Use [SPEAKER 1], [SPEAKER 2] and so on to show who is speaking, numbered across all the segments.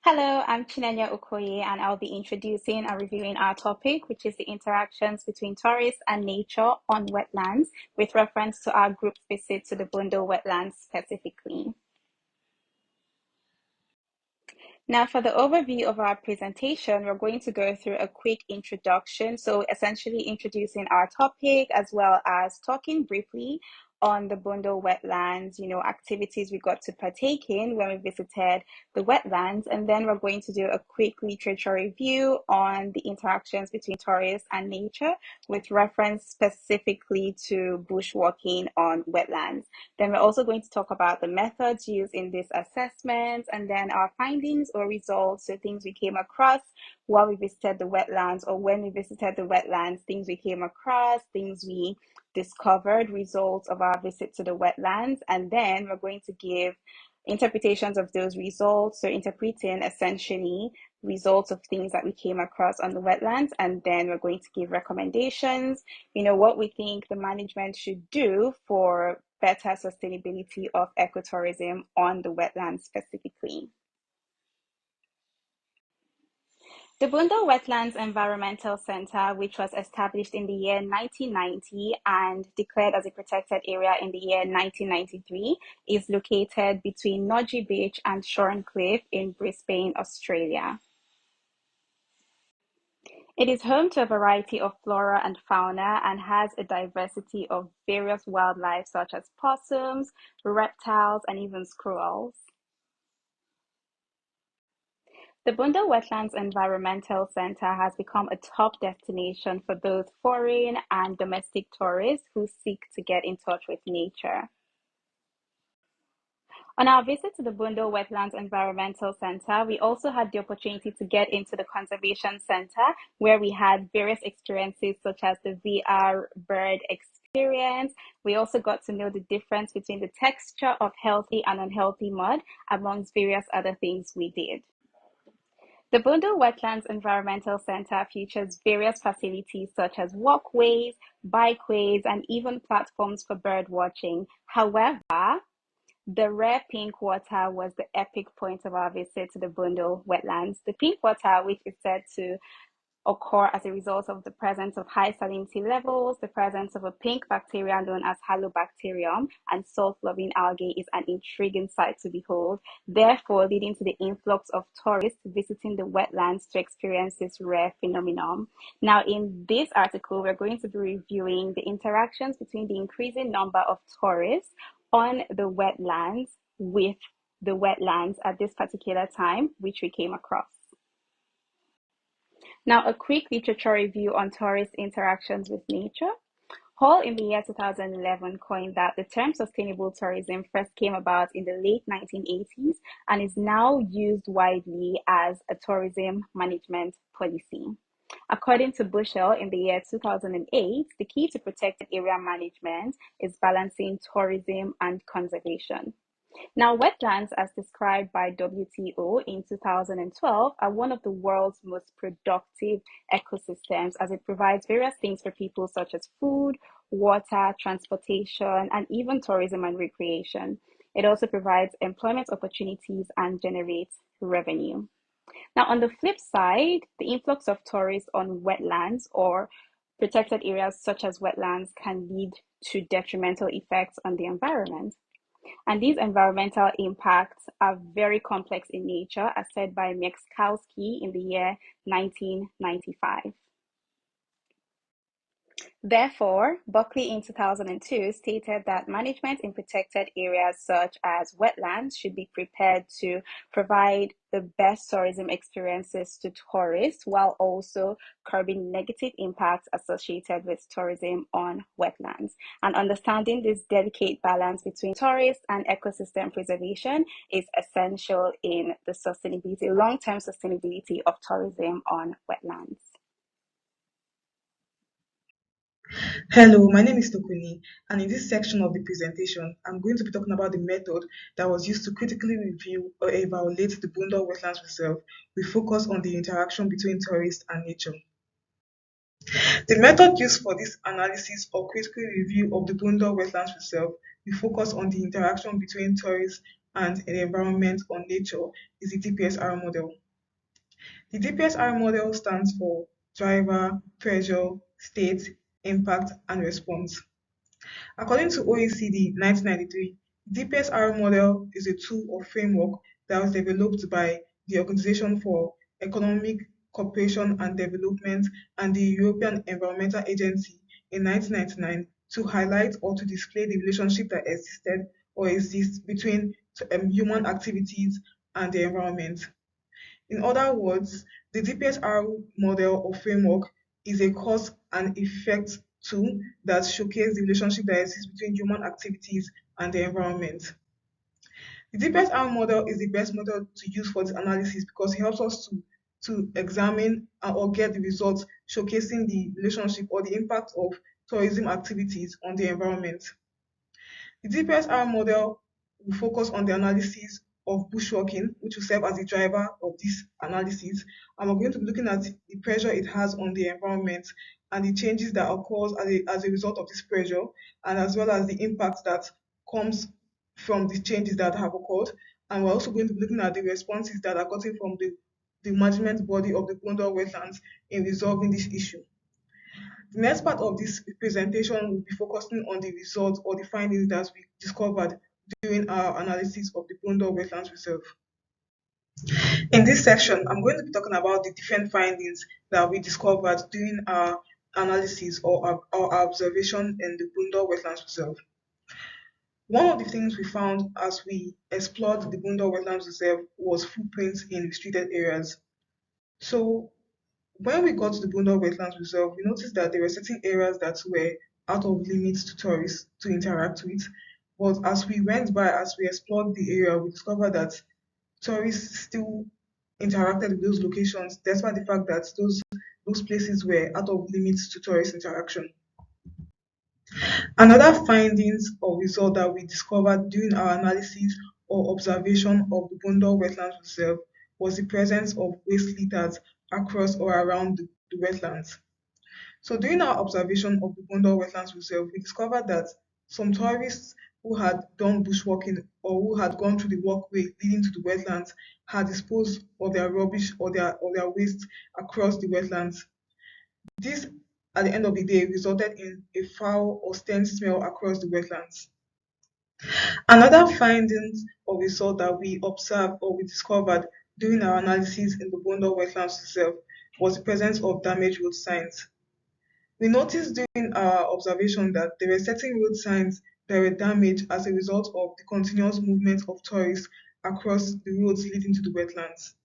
[SPEAKER 1] Hello, I'm Chinenya Okoye, and I'll be introducing and reviewing our topic, which is the interactions between tourists and nature on wetlands, with reference to our group visit to the Boondall wetlands specifically. Now, for the overview of our presentation, we're going to go through a quick introduction. So essentially introducing our topic as well as talking briefly on the Boondall wetlands, activities we got to partake in when we visited the wetlands. And then we're going to do a quick literature review on the interactions between tourists and nature with reference specifically to bushwalking on wetlands. Then we're also going to talk about the methods used in this assessment and then our findings or results, so things we came across while we visited the wetlands or when we visited the wetlands, things we came across, things we discovered, results of our visit to the wetlands, and then we're going to give interpretations of those results, so interpreting essentially results of things that we came across on the wetlands, and then we're going to give recommendations, what we think the management should do for better sustainability of ecotourism on the wetlands specifically. The Boondall Wetlands Environmental Center, which was established in the year 1990 and declared as a protected area in the year 1993, is located between Nodgy Beach and Shorncliffe in Brisbane, Australia. It is home to a variety of flora and fauna and has a diversity of various wildlife such as possums, reptiles, and even squirrels. The Boondall Wetlands Environmental Center has become a top destination for both foreign and domestic tourists who seek to get in touch with nature. On our visit to the Boondall Wetlands Environmental Center, we also had the opportunity to get into the Conservation Center, where we had various experiences such as the VR bird experience. We also got to know the difference between the texture of healthy and unhealthy mud, amongst various other things we did. The Boondall Wetlands Environmental Center features various facilities such as walkways, bikeways, and even platforms for bird watching. However, the rare pink water was the epic point of our visit to the Boondall Wetlands. The pink water, which is said to occur as a result of the presence of high salinity levels, the presence of a pink bacteria known as halobacterium, and salt-loving algae, is an intriguing sight to behold, therefore leading to the influx of tourists visiting the wetlands to experience this rare phenomenon. Now, in this article, we're going to be reviewing the interactions between the increasing number of tourists on the wetlands with the wetlands at this particular time, which we came across. Now, a quick literature review on tourist interactions with nature. Hall in the year 2011 coined that the term sustainable tourism first came about in the late 1980s and is now used widely as a tourism management policy. According to Bushell in the year 2008, the key to protected area management is balancing tourism and conservation. Now, wetlands, as described by WTO in 2012, are one of the world's most productive ecosystems as it provides various things for people such as food, water, transportation, and even tourism and recreation. It also provides employment opportunities and generates revenue. Now, on the flip side, the influx of tourists on wetlands or protected areas such as wetlands can lead to detrimental effects on the environment. And these environmental impacts are very complex in nature, as said by Mieszkowski in the year 1995. Therefore, Buckley in 2002 stated that management in protected areas such as wetlands should be prepared to provide the best tourism experiences to tourists while also curbing negative impacts associated with tourism on wetlands. And understanding this delicate balance between tourist and ecosystem preservation is essential in the sustainability, long-term sustainability of tourism on wetlands.
[SPEAKER 2] Hello, my name is Tokuni, and in this section of the presentation, I'm going to be talking about the method that was used to critically review or evaluate the Boondall Wetlands Reserve with focus on the interaction between tourists and nature. The method used for this analysis or critical review of the Boondall Wetlands Reserve will focus on the interaction between tourists and the environment on nature is the DPSR model. The DPSR model stands for driver, pressure, state, impact, and response. According to OECD 1993, the DPSR model is a tool or framework that was developed by the Organization for Economic Cooperation and Development and the European Environmental Agency in 1999 to highlight or to display the relationship that existed or exists between human activities and the environment. In other words, the DPSR model or framework is a cause and effect tool that showcases the relationship that exists between human activities and the environment. The DPSR model is the best method to use for this analysis because it helps us to examine or get the results showcasing the relationship or the impact of tourism activities on the environment. The DPSR model will focus on the analysis of bushwalking, which will serve as the driver of this analysis. And we're going to be looking at the pressure it has on the environment and the changes that occurs as a result of this pressure, and as well as the impact that comes from the changes that have occurred. And we're also going to be looking at the responses that are gotten from the management body of the Boondall Wetlands in resolving this issue. The next part of this presentation will be focusing on the results or the findings that we discovered during our analysis of the Boondall Wetlands Reserve. In this section, I'm going to be talking about the different findings that we discovered during our analysis or our observation in the Boondall Wetlands Reserve. One of the things we found as we explored the Boondall Wetlands Reserve was footprints in restricted areas. So when we got to the Boondall Wetlands Reserve, we noticed that there were certain areas that were out of limits to tourists to interact with. But as we went by, as we explored the area, we discovered that tourists still interacted with those locations, despite the fact that those places were out of limits to tourist interaction. Another findings or result that we discovered during our analysis or observation of the Boondall Wetlands Reserve was the presence of waste litters across or around the wetlands. So during our observation of the Boondall Wetlands Reserve, we discovered that some tourists who had done bushwalking or who had gone through the walkway leading to the wetlands had disposed of their rubbish or their waste across the wetlands. This, at the end of the day, resulted in a foul or stench smell across the wetlands. Another findings or result that we observed or we discovered during our analysis in the Boondall Wetlands Reserve was the presence of damaged road signs. We noticed during our observation that there were certain road signs that were damaged as a result of the continuous movement of tourists across the roads leading to the wetlands.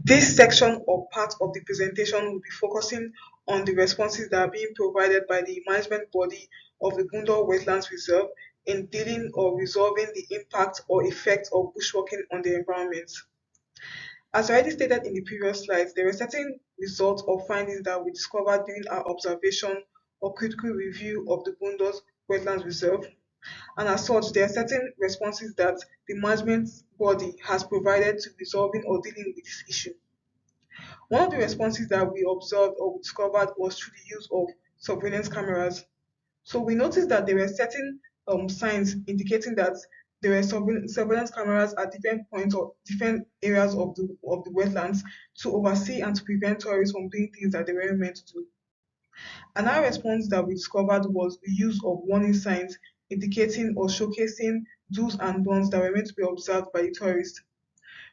[SPEAKER 2] This section or part of the presentation will be focusing on the responses that are being provided by the management body of the Boondall Wetlands Reserve in dealing or resolving the impact or effect of bushwalking on the environment. As already stated in the previous slides, there were certain results or findings that we discovered during our observation or critical review of the Boondall Wetlands Reserve. And as such, there are certain responses that the management body has provided to resolving or dealing with this issue. One of the responses that we observed or we discovered was through the use of surveillance cameras. So we noticed that there were certain signs indicating that there were surveillance cameras at different points or different areas of the wetlands to oversee and to prevent tourists from doing things that they weren't meant to do. Another response that we discovered was the use of warning signs indicating or showcasing do's and don'ts that were meant to be observed by the tourists.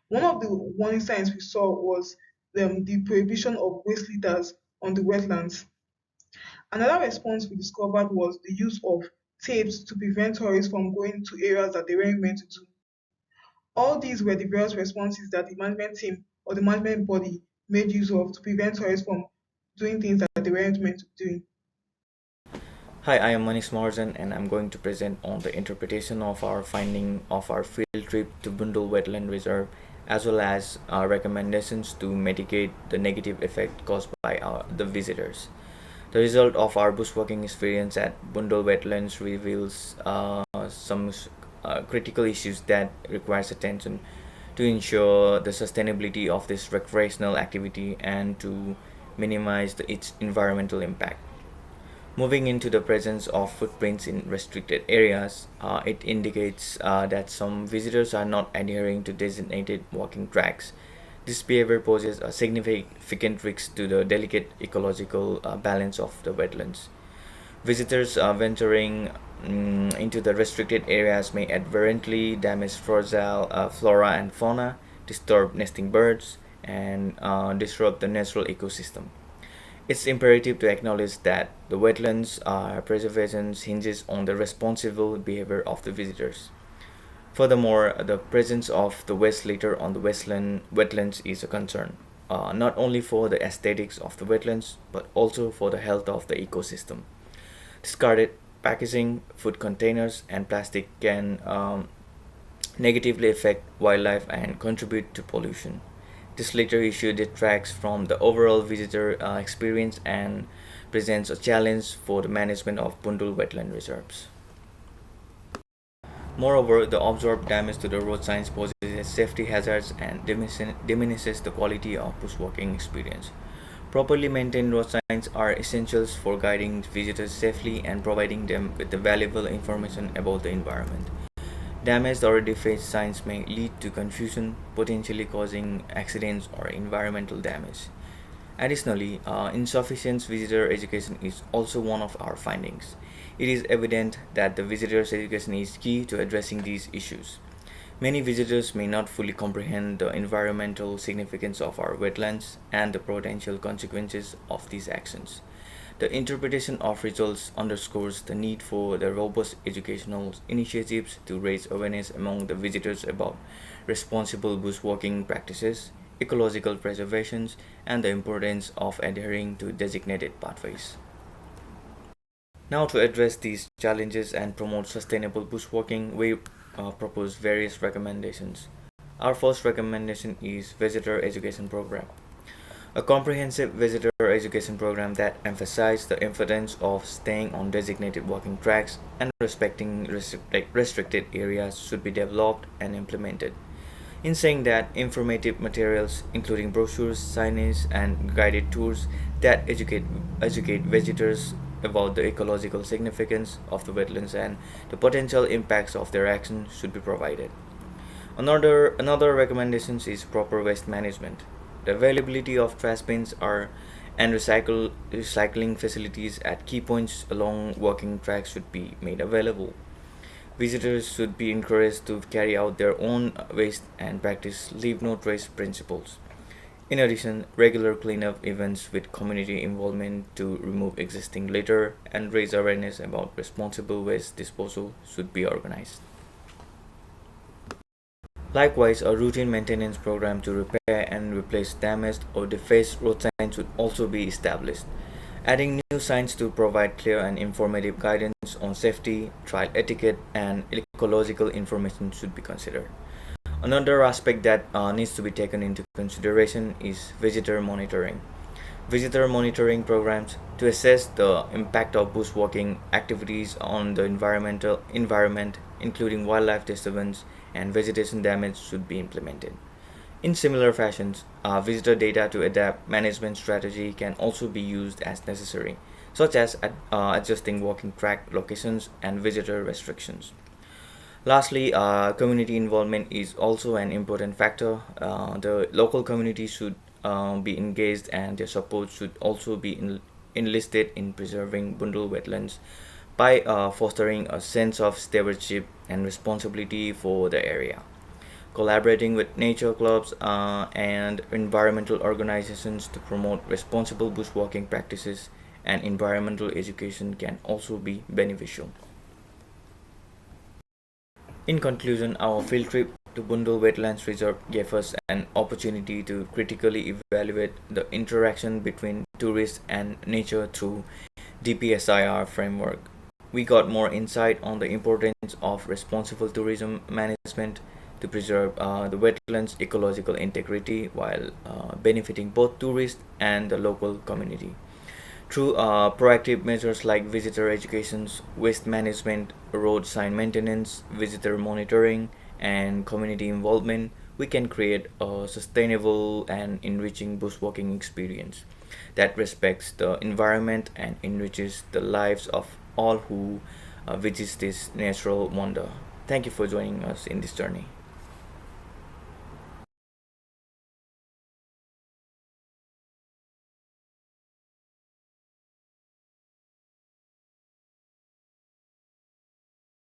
[SPEAKER 2] One of the warning signs we saw was the prohibition of waste litters on the wetlands. Another response we discovered was the use of tapes to prevent tourists from going to areas that they weren't meant to do. All these were the various responses that the management team or the management body made use of to prevent tourists from doing things that they weren't meant to do.
[SPEAKER 3] Hi, I am Manish Morgan and I'm going to present on the interpretation of our finding of our field trip to Boondall Wetland Reserve as well as our recommendations to mitigate the negative effect caused by the visitors. The result of our bushwalking experience at Boondall Wetlands reveals some critical issues that requires attention to ensure the sustainability of this recreational activity and to minimize its environmental impact. Moving into the presence of footprints in restricted areas, it indicates that some visitors are not adhering to designated walking tracks. This behavior poses a significant risk to the delicate ecological balance of the wetlands. Visitors venturing into the restricted areas may advertently damage fragile flora and fauna, disturb nesting birds, and disrupt the natural ecosystem. It's imperative to acknowledge that the wetlands preservation hinges on the responsible behavior of the visitors. Furthermore, the presence of the waste litter on the wetlands is a concern, not only for the aesthetics of the wetlands but also for the health of the ecosystem. Discarded packaging, food containers, and plastic can negatively affect wildlife and contribute to pollution. This latter issue detracts from the overall visitor experience and presents a challenge for the management of Boondall wetland reserves. Moreover, the observed damage to the road signs poses safety hazards and diminishes the quality of bushwalking experience. Properly maintained road signs are essentials for guiding visitors safely and providing them with the valuable information about the environment. Damaged or defaced signs may lead to confusion, potentially causing accidents or environmental damage. Additionally, insufficient visitor education is also one of our findings. It is evident that the visitor's education is key to addressing these issues. Many visitors may not fully comprehend the environmental significance of our wetlands and the potential consequences of these actions. The interpretation of results underscores the need for the robust educational initiatives to raise awareness among the visitors about responsible bushwalking practices, ecological preservations, and the importance of adhering to designated pathways. Now, to address these challenges and promote sustainable bushwalking, we propose various recommendations. Our first recommendation is Visitor Education Program. A comprehensive visitor education program that emphasizes the importance of staying on designated walking tracks and respecting restricted areas should be developed and implemented. In saying that, informative materials, including brochures, signage, and guided tours that educate visitors about the ecological significance of the wetlands and the potential impacts of their action should be provided. Another recommendation is proper waste management. The availability of trash bins are and recycling facilities at key points along walking tracks should be made available. Visitors should be encouraged to carry out their own waste and practice leave no trace principles. In addition, regular cleanup events with community involvement to remove existing litter and raise awareness about responsible waste disposal should be organized. Likewise, a routine maintenance program to repair and replace damaged or defaced road signs should also be established. Adding new signs to provide clear and informative guidance on safety, trail etiquette, and ecological information should be considered. Another aspect that needs to be taken into consideration is visitor monitoring. Visitor monitoring programs to assess the impact of bushwalking activities on the environment, including wildlife disturbance and vegetation damage, should be implemented. In similar fashions, visitor data to adapt management strategy can also be used as necessary, such as adjusting walking track locations and visitor restrictions. Lastly, community involvement is also an important factor. The local community should be engaged and their support should also be enlisted in preserving Boondall wetlands by fostering a sense of stewardship and responsibility for the area. Collaborating with nature clubs and environmental organizations to promote responsible bushwalking practices and environmental education can also be beneficial. In conclusion, our field trip to Boondall Wetlands Reserve gave us an opportunity to critically evaluate the interaction between tourists and nature through DPSIR framework. We got more insight on the importance of responsible tourism management to preserve the wetlands' ecological integrity while benefiting both tourists and the local community. Through proactive measures like visitor education, waste management, road sign maintenance, visitor monitoring, and community involvement, we can create a sustainable and enriching bushwalking experience. that respects the environment and enriches the lives of all who visit this natural wonder. Thank you for joining us in this journey.